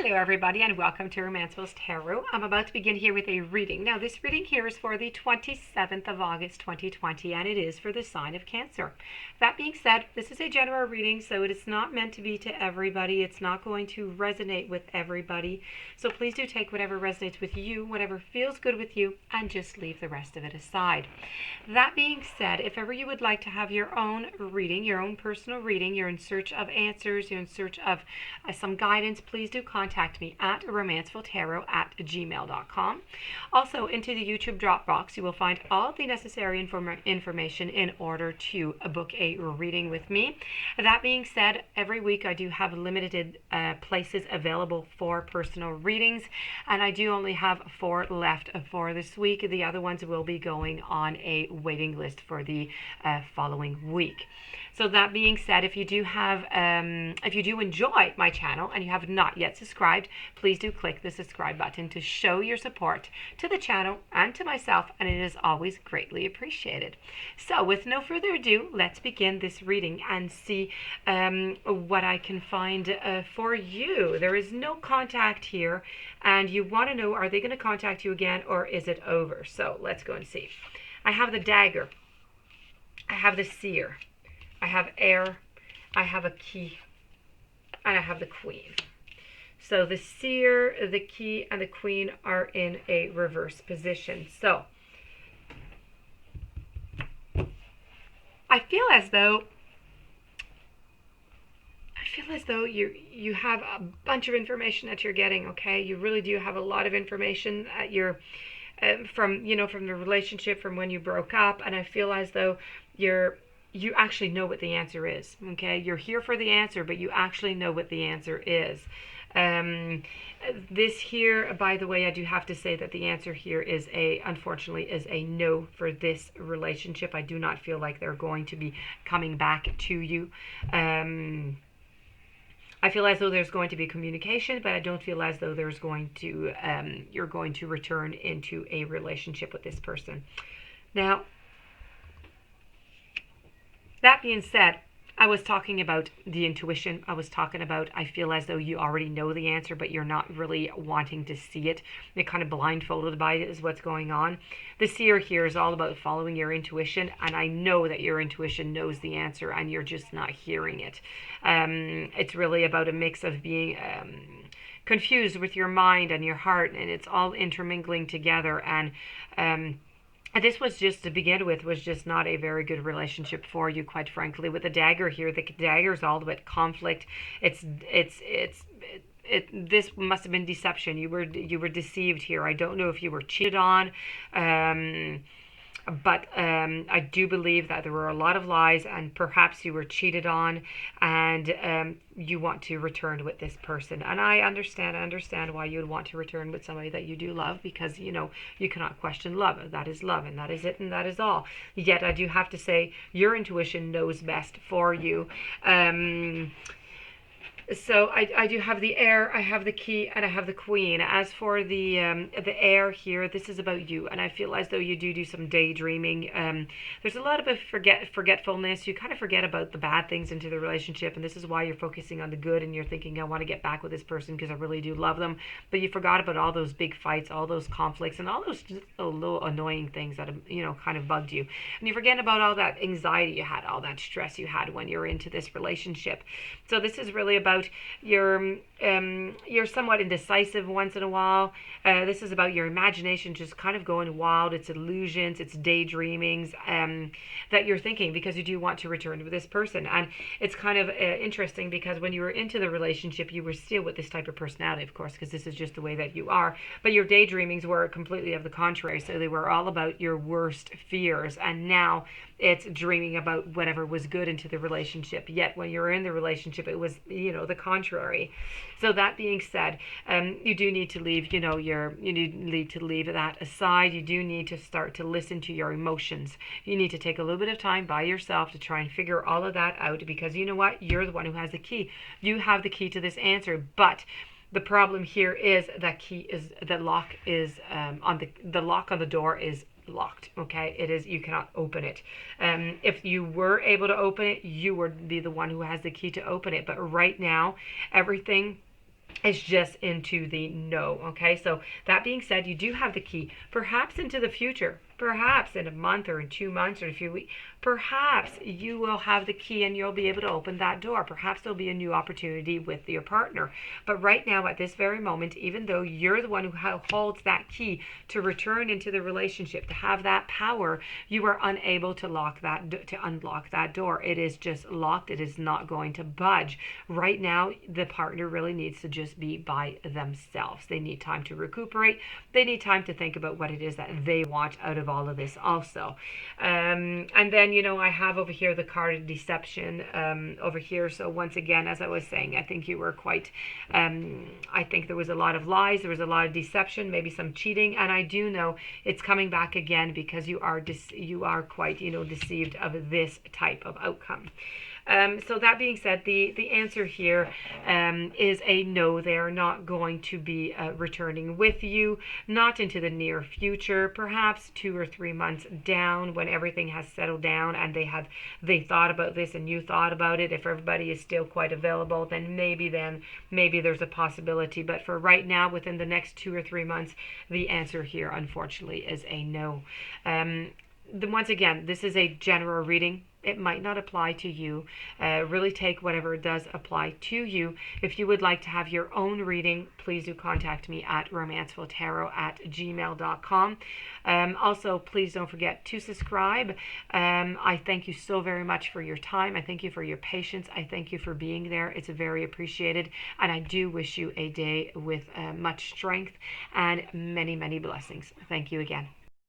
Hello everybody and welcome to Romancefull's Tarot. I'm about to begin here with a reading. Now this reading here is for the 27th of August 2020 and it is for the sign of Cancer. That being said, this is a general reading, so it is not meant to be to everybody. It's not going to resonate with everybody. So please do take whatever resonates with you, whatever feels good with you, and just leave the rest of it aside. That being said, if ever you would like to have your own reading, your own personal reading, you're in search of answers, you're in search of some guidance, please do contact me at romancefulltarot@gmail.com. Also, into the YouTube Dropbox, you will find all the necessary information in order to book a reading with me. That being said, every week I do have limited places available for personal readings, and I do only have 4 left for this week. The other ones will be going on a waiting list for the following week. So that being said, if you do enjoy my channel and you have not yet subscribed, please do click the subscribe button to show your support to the channel and to myself, and it is always greatly appreciated. So with no further ado, let's begin this reading and see what I can find for you. There is no contact here, and you want to know, are they going to contact you again or is it over? So let's go and see. I have the Dagger. I have the Seer. I have Air, I have a Key, and I have the Queen. So the Seer, the Key, and the Queen are in a reverse position. So I feel as though you have a bunch of information that you're getting. Okay, you really do have a lot of information at your from the relationship, from when you broke up, and I feel as though you actually know what the answer is. Okay, you're here for the answer, but you actually know what the answer is. This here, by the way, I do have to say that the answer here is unfortunately is a no for this relationship. I do not feel like they're going to be coming back to you. I feel as though there's going to be communication, but I don't feel as though there's going to you're going to return into a relationship with this person. Now, that being said, I was talking about the intuition. I was talking about, I feel as though you already know the answer, but you're not really wanting to see it. You're kind of blindfolded by it is what's going on. The Seer here is all about following your intuition, and I know that your intuition knows the answer and you're just not hearing it. It's really about a mix of being confused with your mind and your heart, and it's all intermingling together, and this was just, to begin with, was just not a very good relationship for you, quite frankly. With the Dagger here, the Dagger is all about conflict. This must have been deception. You were deceived here. I don't know if you were cheated on, but I do believe that there were a lot of lies, and perhaps you were cheated on, and you want to return with this person. And I understand why you would want to return with somebody that you do love, because you cannot question love. That is love, and that is it, and that is all. Yet I do have to say, your intuition knows best for you. So I do have the Air, I have the Key, and I have the Queen. As for the Air here, this is about you, and I feel as though you do some daydreaming. There's a lot of forgetfulness. You kind of forget about the bad things into the relationship, and this is why you're focusing on the good, and you're thinking, I want to get back with this person because I really do love them. But you forgot about all those big fights, all those conflicts, and all those just little annoying things that kind of bugged you. And you forget about all that anxiety you had, all that stress you had when you're into this relationship. So this is really about you're somewhat indecisive once in a while. This is about your imagination just kind of going wild. It's illusions, it's daydreamings that you're thinking, because you do want to return with this person. And it's kind of interesting, because when you were into the relationship, you were still with this type of personality, of course, because this is just the way that you are. But your daydreamings were completely of the contrary. So they were all about your worst fears. And now it's dreaming about whatever was good into the relationship. Yet when you were in the relationship, it was, the contrary. So that being said, you do need to leave, you need to leave that aside. You do need to start to listen to your emotions. You need to take a little bit of time by yourself to try and figure all of that out, because you know what? You're the one who has the key. You have the key to this answer, but the problem here is that the lock on the door is locked. Okay, it is, you cannot open it. If you were able to open it, you would be the one who has the key to open it. But right now, everything It's just into the no. Okay, so that being said, you do have the key, perhaps into the future, perhaps in a month or in 2 months or a few weeks, perhaps you will have the key and you'll be able to open that door. Perhaps there'll be a new opportunity with your partner. But right now, at this very moment, even though you're the one who holds that key to return into the relationship, to have that power, you are unable to unlock that door. It is just locked. It is not going to budge. Right now, the partner really needs to just be by themselves. They need time to recuperate. They need time to think about what it is that they want out of all of this also. And then, I have over here the card of deception over here. So once again, as I was saying, I think you were quite, I think there was a lot of lies, there was a lot of deception, maybe some cheating. And I do know it's coming back again because you are quite, deceived of this type of outcome. So that being said, the answer here is a no. They are not going to be returning with you, not into the near future, perhaps 2 or 3 months down when everything has settled down and they thought about this and you thought about it. If everybody is still quite available, then maybe there's a possibility. But for right now, within the next 2 or 3 months, the answer here, unfortunately, is a no. Once again, this is a general reading. It might not apply to you. Really take whatever does apply to you. If you would like to have your own reading, please do contact me at romancefulltarot@gmail.com. Also, please don't forget to subscribe. I thank you so very much for your time. I thank you for your patience. I thank you for being there. It's very appreciated. And I do wish you a day with much strength and many, many blessings. Thank you again.